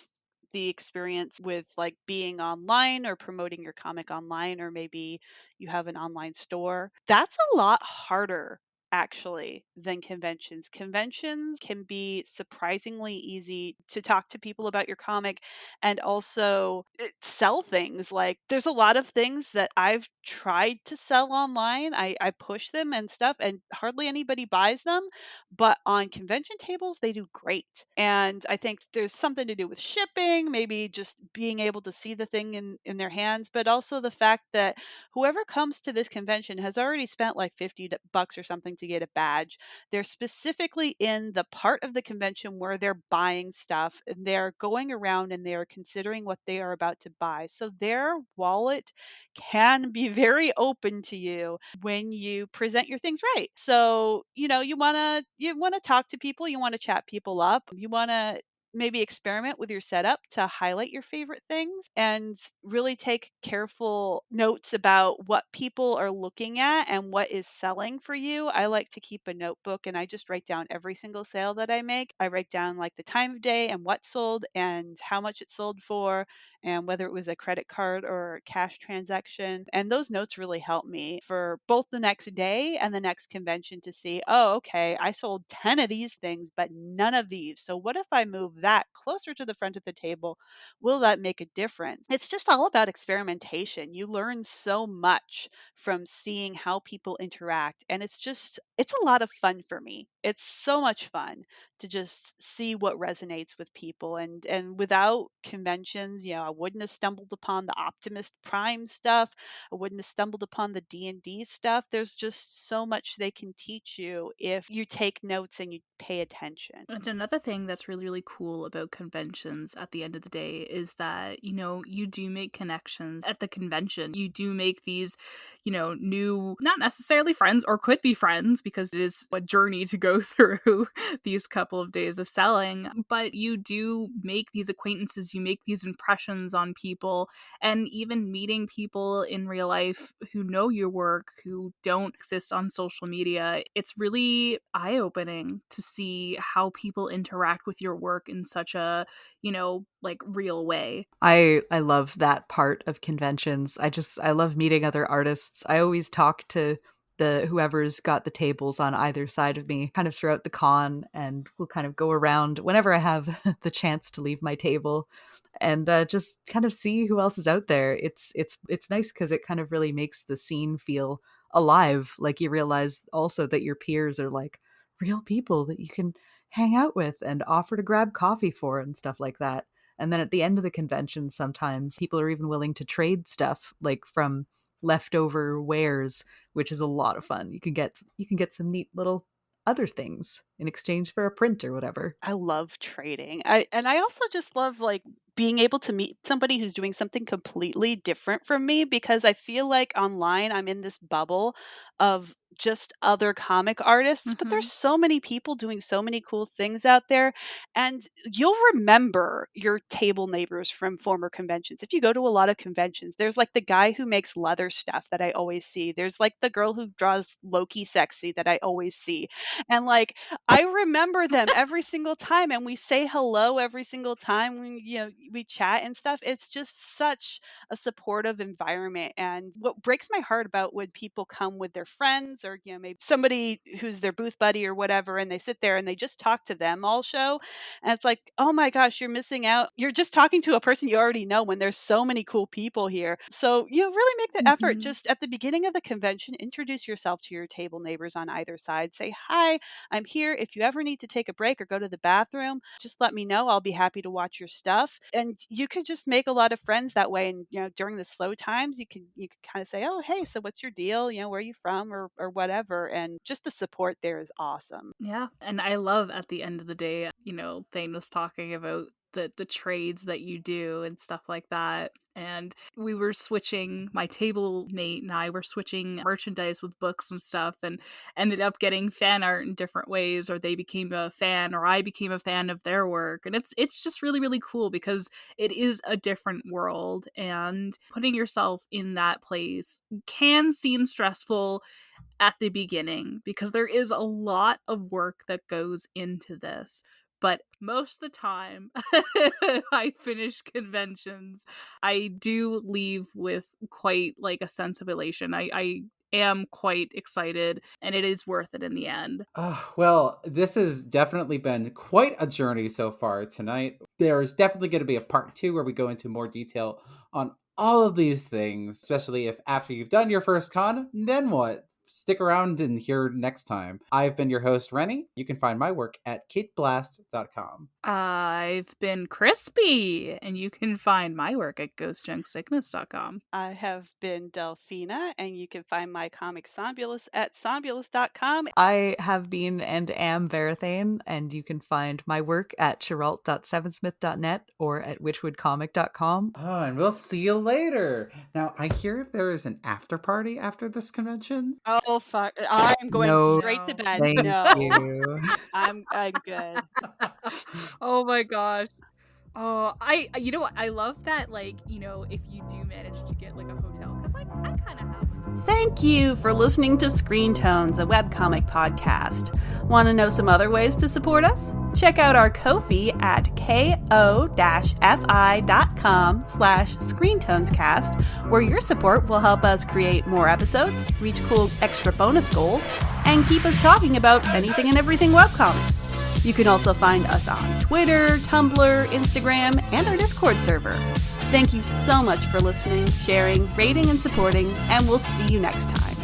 the experience with like being online or promoting your comic online, or maybe you have an online store, that's a lot harder actually than conventions. Conventions can be surprisingly easy to talk to people about your comic and also sell things. Like there's a lot of things that I've tried to sell online. I push them and stuff and hardly anybody buys them, but on convention tables they do great. And I think there's something to do with shipping, maybe just being able to see the thing in their hands, but also the fact that whoever comes to this convention has already spent like 50 bucks or something to get a badge. They're specifically in the part of the convention where they're buying stuff and they're going around and they're considering what they are about to buy. So their wallet can be very open to you when you present your things right. So, you want to talk to people, you want to chat people up, you want to maybe experiment with your setup to highlight your favorite things and really take careful notes about what people are looking at and what is selling for you. I like to keep a notebook and I just write down every single sale that I make. I write down like the time of day and what sold and how much it sold for and whether it was a credit card or a cash transaction. And those notes really help me for both the next day and the next convention to see, oh, okay, I sold 10 of these things, but none of these. So what if I move that closer to the front of the table? Will that make a difference? It's just all about experimentation. You learn so much from seeing how people interact. And it's a lot of fun for me. It's so much fun to just see what resonates with people. And without conventions, I wouldn't have stumbled upon the Optimus Prime stuff. I wouldn't have stumbled upon the D&D stuff. There's just so much they can teach you if you take notes and you pay attention. And another thing that's really, really cool about conventions at the end of the day is that, you do make connections at the convention. You do make these, new, not necessarily friends or could be friends because it is a journey to go through these couple of days of selling. But you do make these acquaintances, you make these impressions on people, and even meeting people in real life who know your work, who don't exist on social media. It's really eye-opening to see how people interact with your work in such a, like real way. I love that part of conventions. I love meeting other artists. I always talk to the whoever's got the tables on either side of me kind of throughout the con, and we'll kind of go around whenever I have the chance to leave my table and just kind of see who else is out there. It's nice because it kind of really makes the scene feel alive. Like you realize also that your peers are like real people that you can hang out with and offer to grab coffee for and stuff like that. And then at the end of the convention, sometimes people are even willing to trade stuff, like from leftover wares, which is a lot of fun. You can get some neat little other things in exchange for a print or whatever. I love trading. I also just love like being able to meet somebody who's doing something completely different from me because I feel like online I'm in this bubble of just other comic artists, but there's Mhm. so many people doing so many cool things out there and you'll remember your table neighbors from former conventions. If you go to a lot of conventions, there's like the guy who makes leather stuff that I always see. There's like the girl who draws Loki sexy that I always see. And like I remember them every single time and we say hello every single time we chat and stuff. It's just such a supportive environment. And what breaks my heart about when people come with their friends or maybe somebody who's their booth buddy or whatever and they sit there and they just talk to them all show. And it's like, "Oh my gosh, you're missing out. You're just talking to a person you already know when there's so many cool people here." So, really make the effort Mhm. just at the beginning of the convention, introduce yourself to your table neighbors on either side. Say, "Hi, I'm here. If you ever need to take a break or go to the bathroom, just let me know. I'll be happy to watch your stuff." And you could just make a lot of friends that way. And during the slow times, you could kind of say, "Oh, hey, so what's your deal? Where are you from, or whatever." And just the support there is awesome. Yeah. And I love at the end of the day, Thane was talking about the trades that you do and stuff like that. And we were switching, my table mate and I were switching merchandise with books and stuff and ended up getting fan art in different ways, or they became a fan or I became a fan of their work. And it's just really, really cool because it is a different world, and putting yourself in that place can seem stressful at the beginning because there is a lot of work that goes into this. But most of the time, I finish conventions, I do leave with quite like a sense of elation. I am quite excited, and it is worth it in the end. Well, this has definitely been quite a journey so far tonight. There's definitely going to be a part two where we go into more detail on all of these things, especially if after you've done your first con, then what? Stick around and hear next time. I've been your host, Rennie. You can find my work at kateblast.com. I've been Crispy, and you can find my work at ghostjunksickness.com. I have been Delphina, and you can find my comic Somnambulus at somnambulus.com. I have been and am Verathane, and you can find my work at chiralt.sevensmith.net or at witchwoodcomic.com. Oh, and we'll see you later. Now, I hear there is an after party after this convention. Oh, Oh fuck! I'm going No, straight to bed. thank No, you. I'm good. Oh my gosh. Oh, you know what? I love that, like, you know, if you do manage to get like a hotel, because like I kind of have one. Thank you for listening to Screen Tones, a webcomic podcast. Want to know some other ways to support us? Check out our Ko-fi at ko-fi.com/screentonescast, where your support will help us create more episodes, reach cool extra bonus goals, and keep us talking about anything and everything webcomics. You can also find us on Twitter, Tumblr, Instagram, and our Discord server. Thank you so much for listening, sharing, rating, and supporting, and we'll see you next time.